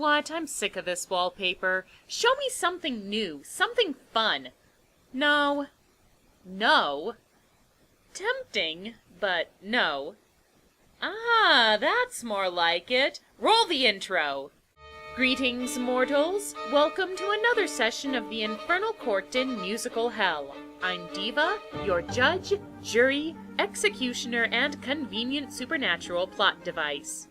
what? I'm sick of this wallpaper. Show me something new, something fun. No. No. Tempting, but no. Ah, that's more like it. Roll the intro. Greetings, mortals. Welcome to another session of the Infernal Court in musical hell. I'm Diva, your judge, jury, executioner, and convenient supernatural plot device.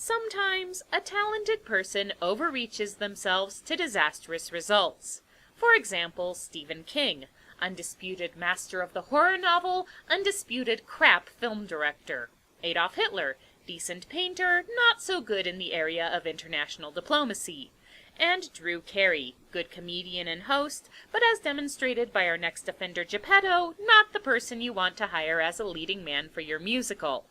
Sometimes, a talented person overreaches themselves to disastrous results. For example, Stephen King, undisputed master of the horror novel, undisputed crap film director. Adolf Hitler, decent painter, not so good in the area of international diplomacy. And Drew Carey, good comedian and host, but as demonstrated by our next offender Geppetto, not the person you want to hire as a leading man for your musical.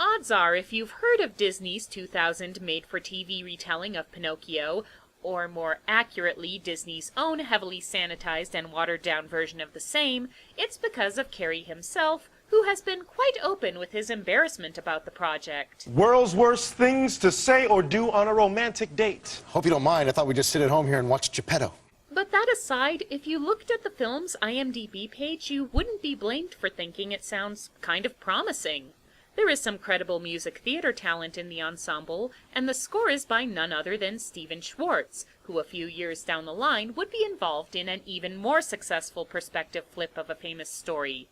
Odds are, if you've heard of Disney's 2000 made-for-TV retelling of Pinocchio, or more accurately, Disney's own heavily sanitized and watered-down version of the same, it's because of Carey himself, who has been quite open with his embarrassment about the project. World's worst things to say or do on a romantic date. Hope you don't mind. I thought we'd just sit at home here and watch Geppetto. But that aside, if you looked at the film's IMDb page, you wouldn't be blamed for thinking it sounds kind of promising. There is some credible music theater talent in the ensemble, and the score is by none other than Stephen Schwartz, who a few years down the line would be involved in an even more successful perspective flip of a famous story.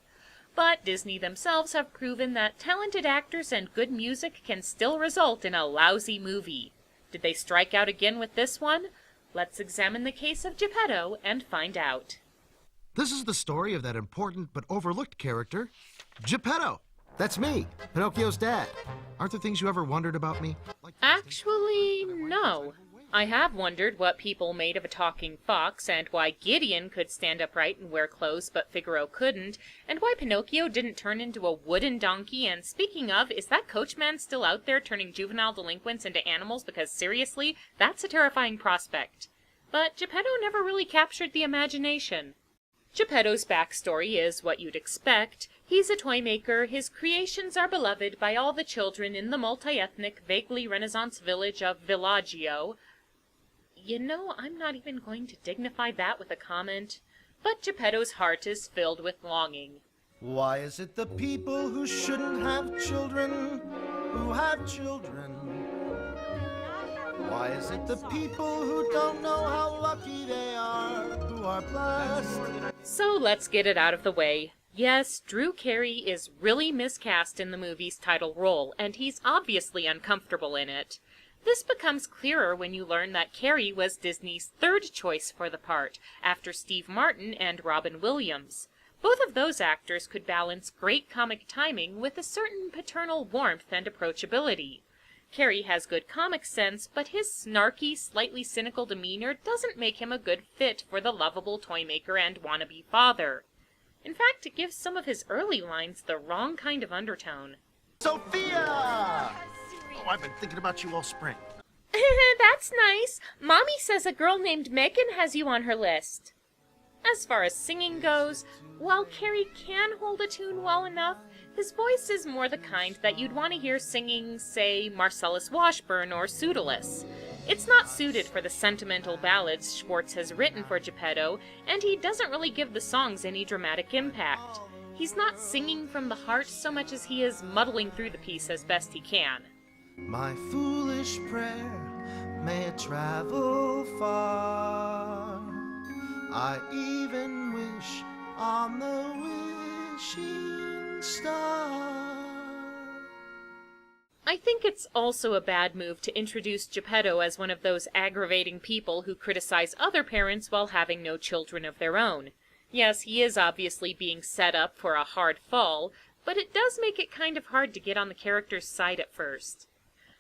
But Disney themselves have proven that talented actors and good music can still result in a lousy movie. Did they strike out again with this one? Let's examine the case of Geppetto and find out. This is the story of that important but overlooked character, Geppetto. That's me, Pinocchio's dad. Aren't there things you ever wondered about me? Actually, no. I have wondered what people made of a talking fox, and why Gideon could stand upright and wear clothes but Figaro couldn't, and why Pinocchio didn't turn into a wooden donkey, and speaking of, is that coachman still out there turning juvenile delinquents into animals, because seriously, that's a terrifying prospect. But Geppetto never really captured the imagination. Geppetto's backstory is what you'd expect. He's a toy maker, his creations are beloved by all the children in the multi-ethnic, vaguely Renaissance village of Villaggio. You know, I'm not even going to dignify that with a comment, but Geppetto's heart is filled with longing. Why is it the people who shouldn't have children who have children? Why is it the people who don't know how lucky they are who are blessed? So let's get it out of the way. Yes, Drew Carey is really miscast in the movie's title role, and he's obviously uncomfortable in it. This becomes clearer when you learn that Carey was Disney's third choice for the part, after Steve Martin and Robin Williams. Both of those actors could balance great comic timing with a certain paternal warmth and approachability. Carey has good comic sense, but his snarky, slightly cynical demeanor doesn't make him a good fit for the lovable toy maker and wannabe father. In fact, it gives some of his early lines the wrong kind of undertone. Sophia! Oh, I've been thinking about you all spring. That's nice. Mommy says a girl named Megan has you on her list. As far as singing goes, while Carey can hold a tune well enough, his voice is more the kind that you'd want to hear singing, say, Marcellus Washburn or Pseudolus. It's not suited for the sentimental ballads Schwartz has written for Geppetto, and he doesn't really give the songs any dramatic impact. He's not singing from the heart so much as he is muddling through the piece as best he can. My foolish prayer may it travel far. I even wish on the wishing star. I think it's also a bad move to introduce Geppetto as one of those aggravating people who criticize other parents while having no children of their own. Yes, he is obviously being set up for a hard fall, but it does make it kind of hard to get on the character's side at first.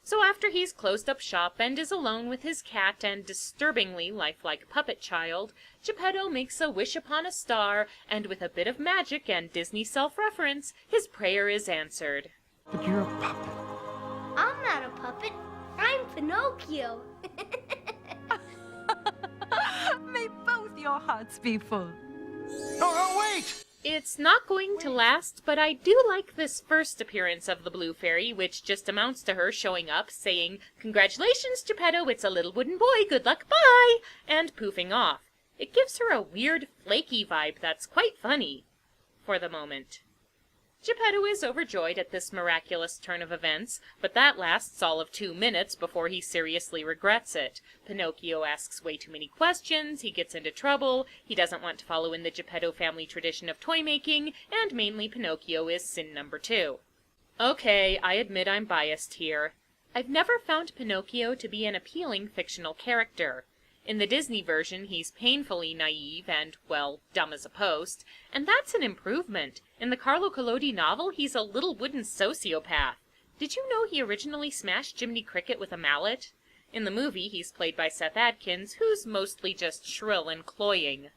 So after he's closed up shop and is alone with his cat and disturbingly lifelike puppet child, Geppetto makes a wish upon a star, and with a bit of magic and Disney self-reference, his prayer is answered. But you're a puppet. I'm not a puppet. I'm Pinocchio. May both your hearts be full. No, wait! It's not going to last, but I do like this first appearance of the Blue Fairy, which just amounts to her showing up, saying, "Congratulations, Geppetto, it's a little wooden boy, good luck, bye!" and poofing off. It gives her a weird, flaky vibe that's quite funny. For the moment. Geppetto is overjoyed at this miraculous turn of events, but that lasts all of 2 minutes before he seriously regrets it. Pinocchio asks way too many questions, he gets into trouble, he doesn't want to follow in the Geppetto family tradition of toy-making, and mainly Pinocchio is sin number 2. Okay, I admit I'm biased here. I've never found Pinocchio to be an appealing fictional character. In the Disney version, he's painfully naive and, well, dumb as a post, and that's an improvement. In the Carlo Collodi novel, he's a little wooden sociopath. Did you know he originally smashed Jiminy Cricket with a mallet? In the movie, he's played by Seth Adkins, who's mostly just shrill and cloying.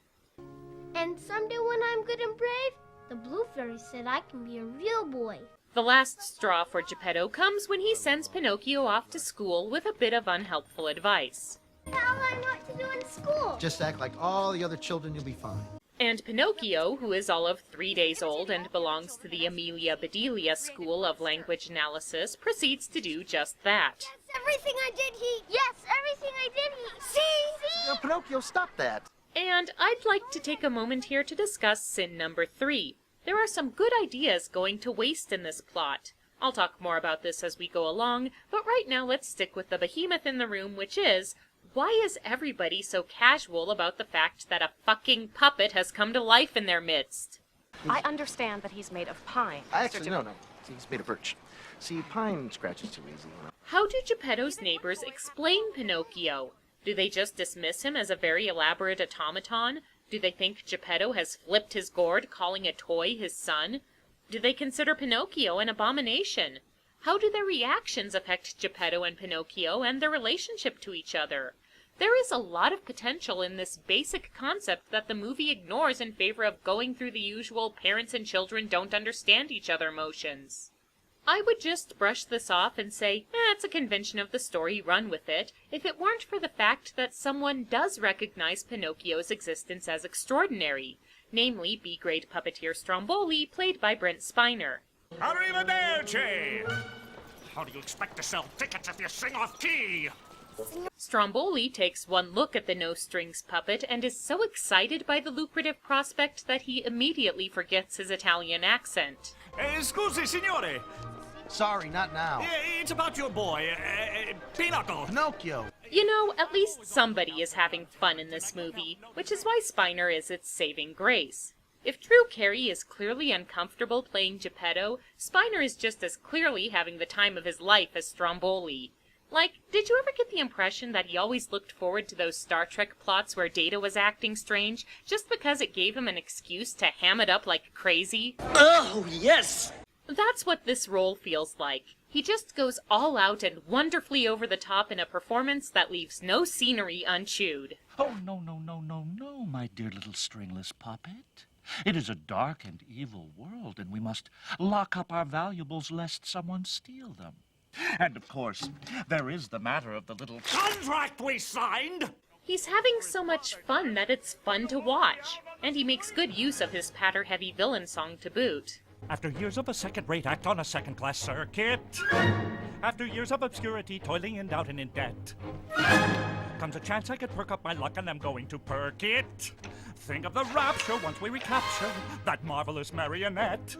And someday when I'm good and brave, the Blue Fairy said I can be a real boy. The last straw for Geppetto comes when he sends Pinocchio off to school with a bit of unhelpful advice. How am I not to do in school? Just act like all the other children, you'll be fine. And Pinocchio, who is all of 3 days old and belongs to the Amelia Bedelia School of Language Analysis, proceeds to do just that. Yes, everything I did, Yes, everything I did, See? Pinocchio, stop that. And I'd like to take a moment here to discuss sin number 3. There are some good ideas going to waste in this plot. I'll talk more about this as we go along, but right now let's stick with the behemoth in the room, which is, why is everybody so casual about the fact that a fucking puppet has come to life in their midst? I understand that he's made of pine. Actually, no. He's made of birch. See, pine scratches too easy. How do Geppetto's neighbors explain Pinocchio? Do they just dismiss him as a very elaborate automaton? Do they think Geppetto has flipped his gourd, calling a toy his son? Do they consider Pinocchio an abomination? How do their reactions affect Geppetto and Pinocchio and their relationship to each other? There is a lot of potential in this basic concept that the movie ignores in favor of going through the usual parents and children don't understand each other motions. I would just brush this off and say, it's a convention of the story, run with it, if it weren't for the fact that someone does recognize Pinocchio's existence as extraordinary, namely B-grade puppeteer Stromboli, played by Brent Spiner. Arrivederci! How do you expect to sell tickets if you sing off key? Stromboli takes one look at the no-strings puppet and is so excited by the lucrative prospect that he immediately forgets his Italian accent. Scusi, signore. Sorry, not now. It's about your boy, Pinocchio. You know, at least somebody is having fun in this movie, which is why Spiner is its saving grace. If Drew Carey is clearly uncomfortable playing Geppetto, Spiner is just as clearly having the time of his life as Stromboli. Like, did you ever get the impression that he always looked forward to those Star Trek plots where Data was acting strange, just because it gave him an excuse to ham it up like crazy? Oh, yes! That's what this role feels like. He just goes all out and wonderfully over the top in a performance that leaves no scenery unchewed. Oh, no, my dear little stringless puppet. It is a dark and evil world, and we must lock up our valuables lest someone steal them. And, of course, there is the matter of the little contract we signed! He's having so much fun that it's fun to watch, and he makes good use of his patter-heavy villain song to boot. After years of a second-rate act on a second-class circuit, after years of obscurity, toiling in doubt and in debt, comes a chance I could perk up my luck and I'm going to perk it. Think of the rapture once we recapture that marvelous marionette.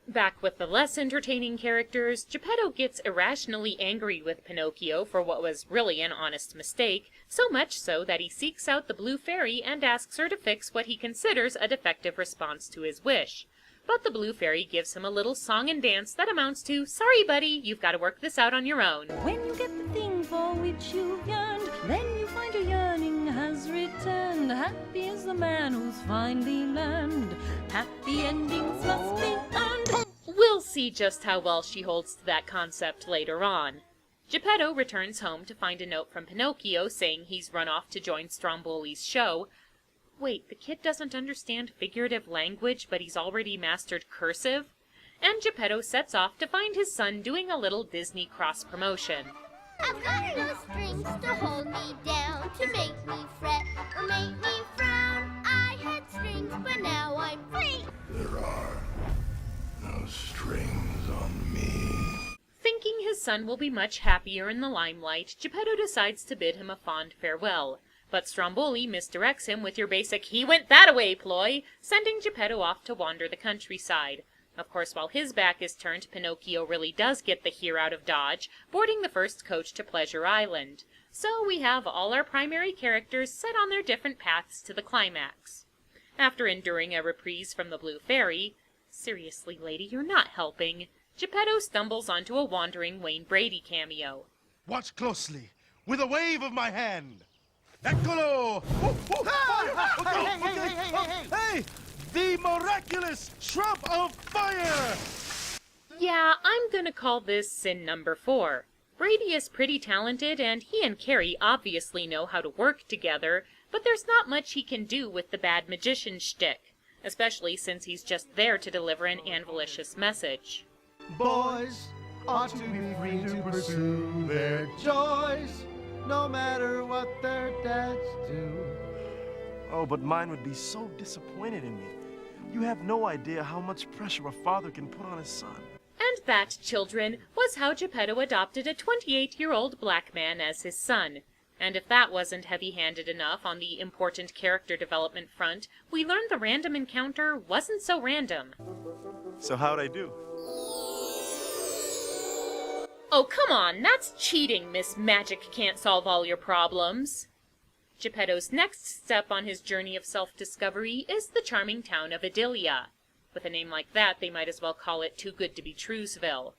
Back with the less entertaining characters, Geppetto gets irrationally angry with Pinocchio for what was really an honest mistake, so much so that he seeks out the Blue Fairy and asks her to fix what he considers a defective response to his wish. But the Blue Fairy gives him a little song and dance that amounts to, "Sorry, buddy, you've got to work this out on your own." When you get the thing for which you've yearned, then you find your yearning has returned. Happy is the man who's finally learned. Happy endings must be earned. We'll see just how well she holds to that concept later on. Geppetto returns home to find a note from Pinocchio saying he's run off to join Stromboli's show. Wait, the kid doesn't understand figurative language, but he's already mastered cursive? And Geppetto sets off to find his son doing a little Disney cross-promotion. I've got no strings to hold me down, to make me fret or make me frown. I had strings, but now I'm free. There are no strings on me. Thinking his son will be much happier in the limelight, Geppetto decides to bid him a fond farewell. But Stromboli misdirects him with your basic "he went that-a-way" ploy, sending Geppetto off to wander the countryside. Of course, while his back is turned, Pinocchio really does get the here out of Dodge, boarding the first coach to Pleasure Island. So we have all our primary characters set on their different paths to the climax. After enduring a reprise from the Blue Fairy, seriously, lady, you're not helping, Geppetto stumbles onto a wandering Wayne Brady cameo. Watch closely, with a wave of my hand. Eccolo! Hey! The miraculous shrub of fire! Yeah, I'm gonna call this sin number 4. Brady is pretty talented, and he and Carey obviously know how to work together, but there's not much he can do with the bad magician shtick, especially since he's just there to deliver an anvilicious message. Boys ought to be free to pursue their joys, no matter what their dads do. Oh, but mine would be so disappointed in me. You have no idea how much pressure a father can put on his son. And that, children, was how Geppetto adopted a 28-year-old black man as his son. And if that wasn't heavy-handed enough on the important character development front, we learned the random encounter wasn't so random. So how'd I do? Oh, come on, that's cheating, Miss Magic Can't Solve All Your Problems. Geppetto's next step on his journey of self-discovery is the charming town of Adelia. With a name like that, they might as well call it Too Good to Be Truesville.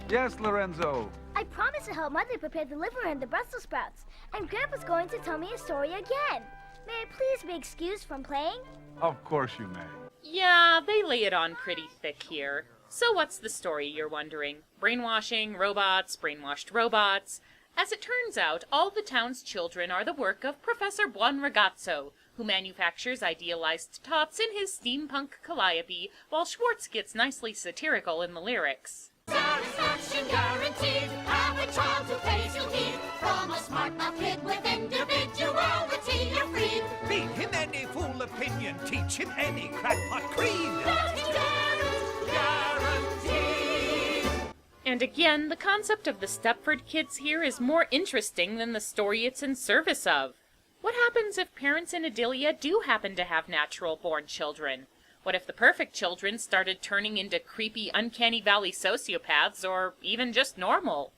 Yes, Lorenzo. I promised to help Mother prepare the liver and the Brussels sprouts, and Grandpa's going to tell me a story again. May I please be excused from playing? Of course you may. Yeah, they lay it on pretty thick here. So what's the story, you're wondering? Brainwashing, robots, brainwashed robots? As it turns out, all the town's children are the work of Professor Buon Ragazzo, who manufactures idealized tots in his steampunk calliope, while Schwartz gets nicely satirical in the lyrics. Satisfaction guaranteed. Have a child who pays you heed. From a smart mouth kid with individuality, you're freed. Feed him any fool opinion, teach him any crackpot creed. That's guaranteed. And again, the concept of the Stepford kids here is more interesting than the story it's in service of. What happens if parents in Adelia do happen to have natural-born children? What if the perfect children started turning into creepy, uncanny valley sociopaths, or even just normal?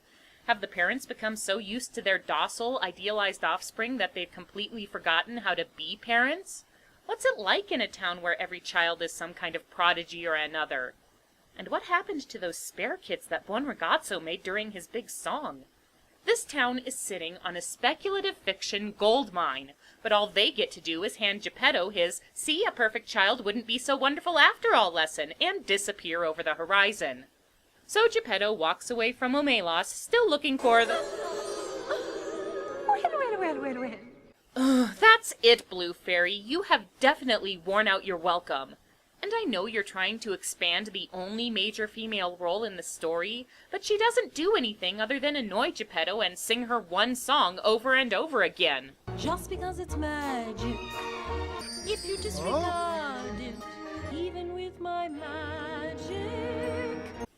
Have the parents become so used to their docile, idealized offspring that they've completely forgotten how to be parents? What's it like in a town where every child is some kind of prodigy or another? And what happened to those spare kids that Buon Ragazzo made during his big song? This town is sitting on a speculative fiction gold mine, but all they get to do is hand Geppetto his "see, a perfect child wouldn't be so wonderful after all" lesson and disappear over the horizon. So Geppetto walks away from Omelos, still looking for the... Ugh, that's it, Blue Fairy. You have definitely worn out your welcome. And I know you're trying to expand the only major female role in the story, but she doesn't do anything other than annoy Geppetto and sing her one song over and over again. Just because it's magic, if you disregard it, even with my magic.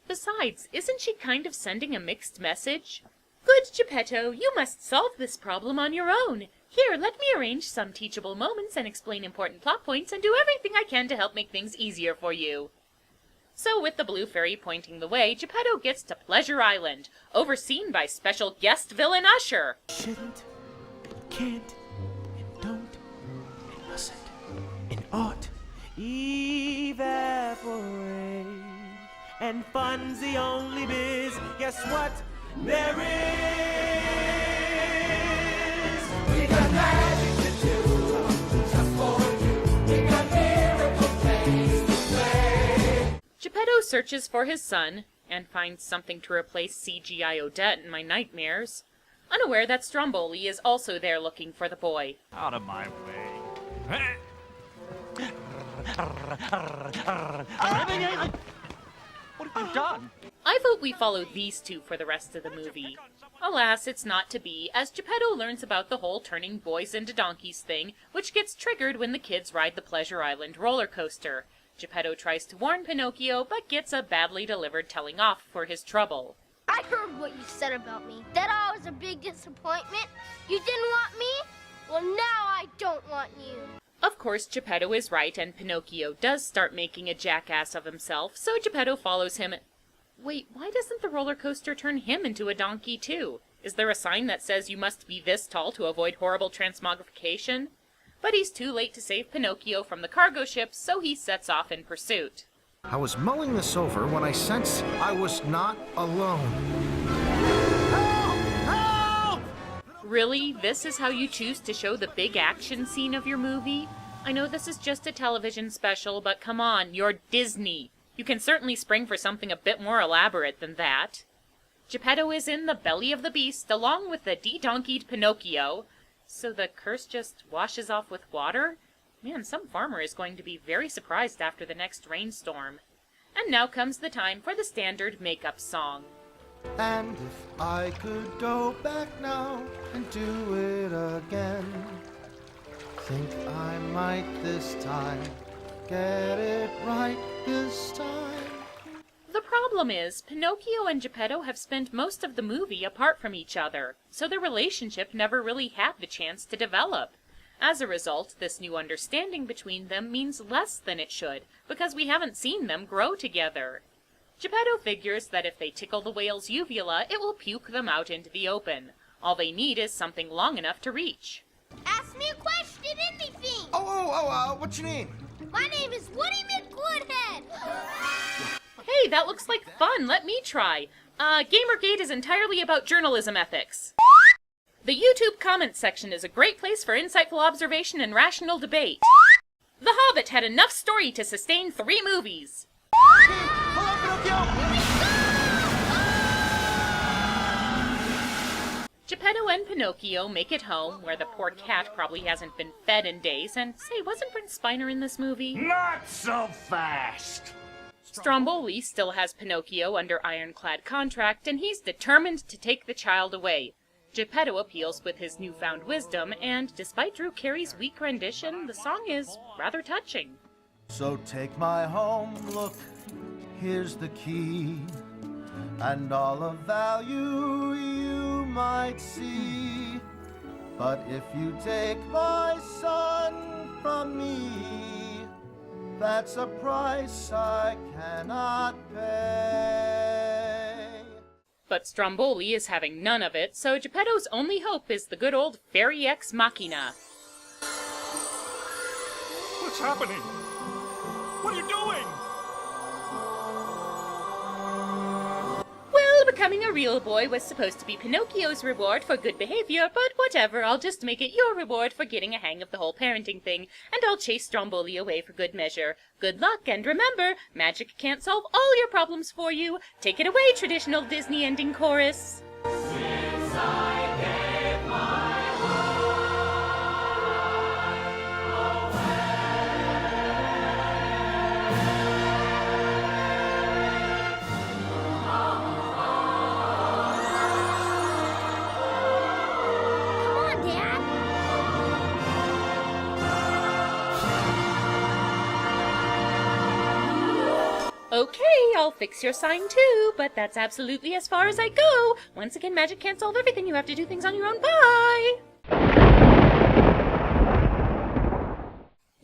Besides, isn't she kind of sending a mixed message? Good Geppetto, you must solve this problem on your own. Here, let me arrange some teachable moments and explain important plot points and do everything I can to help make things easier for you. So with the Blue Fairy pointing the way, Geppetto gets to Pleasure Island, overseen by special guest villain Usher. Shouldn't, and can't, and don't, and mustn't, and ought evaporate. And fun's the only biz, guess what? There is. We got magic to do, just for you. We got miracle things to play. Geppetto searches for his son, and finds something to replace CGI Odette in my nightmares, unaware that Stromboli is also there looking for the boy. Out of my way. What have you done? I vote we follow these two for the rest of the movie. Alas, it's not to be, as Geppetto learns about the whole turning boys into donkeys thing, which gets triggered when the kids ride the Pleasure Island roller coaster. Geppetto tries to warn Pinocchio, but gets a badly delivered telling off for his trouble. I heard what you said about me, that I was a big disappointment. You didn't want me? Well, now I don't want you. Of course, Geppetto is right, and Pinocchio does start making a jackass of himself, so Geppetto follows him. Wait, why doesn't the roller coaster turn him into a donkey, too? Is there a sign that says you must be this tall to avoid horrible transmogrification? But he's too late to save Pinocchio from the cargo ship, so he sets off in pursuit. I was mulling this over when I sensed I was not alone. Help! Really? This is how you choose to show the big action scene of your movie? I know this is just a television special, but come on, you're Disney. You can certainly spring for something a bit more elaborate than that. Geppetto is in the belly of the beast, along with the de-donkeyed Pinocchio. So the curse just washes off with water? Man, some farmer is going to be very surprised after the next rainstorm. And now comes the time for the standard makeup song. And if I could go back now and do it again, think I might this time get it right this time. The problem is, Pinocchio and Geppetto have spent most of the movie apart from each other, so their relationship never really had the chance to develop. As a result, this new understanding between them means less than it should, because we haven't seen them grow together. Geppetto figures that if they tickle the whale's uvula, it will puke them out into the open. All they need is something long enough to reach. Ask me a question, anything. What's your name? My name is Woody McGoodhead. Hey, that looks like fun. Let me try. Gamergate is entirely about journalism ethics. The YouTube comments section is a great place for insightful observation and rational debate. The Hobbit had enough story to sustain 3 movies. Geppetto and Pinocchio make it home, where the poor cat probably hasn't been fed in days, and say, wasn't Prince Spiner in this movie? Not so fast! Stromboli still has Pinocchio under ironclad contract, and he's determined to take the child away. Geppetto appeals with his newfound wisdom, and despite Drew Carey's weak rendition, the song is rather touching. So take my home, look, here's the key, and all of value you might see. But if you take my son from me, that's a price I cannot pay. But Stromboli is having none of it, so Geppetto's only hope is the good old fairy ex machina. What's happening? What are you doing? Well, becoming a real boy was supposed to be Pinocchio's reward for good behavior, but whatever, I'll just make it your reward for getting a hang of the whole parenting thing, and I'll chase Stromboli away for good measure. Good luck, and remember, magic can't solve all your problems for you. Take it away, traditional Disney ending chorus. Since I gave my Okay, I'll fix your sign too, but that's absolutely as far as I go. Once again, magic can't solve everything. You have to do things on your own. Bye!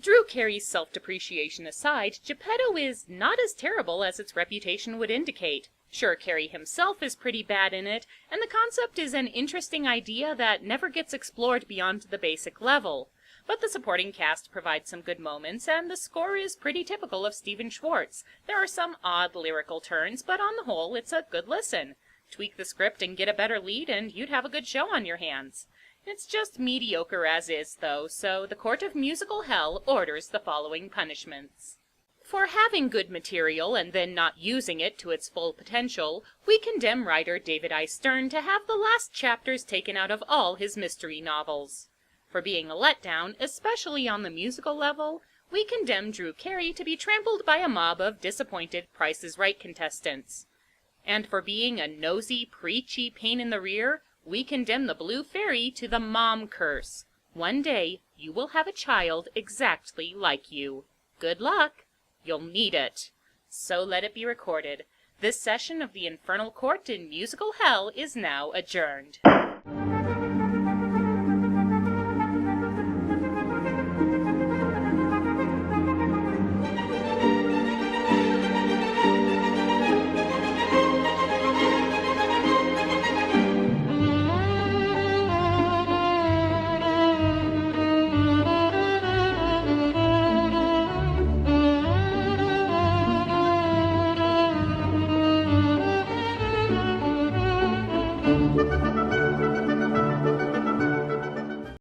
Drew Carey's self-depreciation aside, Geppetto is not as terrible as its reputation would indicate. Sure, Carey himself is pretty bad in it, and the concept is an interesting idea that never gets explored beyond the basic level. But the supporting cast provides some good moments, and the score is pretty typical of Stephen Schwartz. There are some odd lyrical turns, but on the whole, it's a good listen. Tweak the script and get a better lead, and you'd have a good show on your hands. It's just mediocre as is, though, so the Court of Musical Hell orders the following punishments. For having good material and then not using it to its full potential, we condemn writer David I. Stern to have the last chapters taken out of all his mystery novels. For being a letdown, especially on the musical level, we condemn Drew Carey to be trampled by a mob of disappointed Price is Right contestants. And for being a nosy, preachy pain in the rear, we condemn the Blue Fairy to the mom curse. One day, you will have a child exactly like you. Good luck. You'll need it. So let it be recorded. This session of the Infernal Court in musical hell is now adjourned.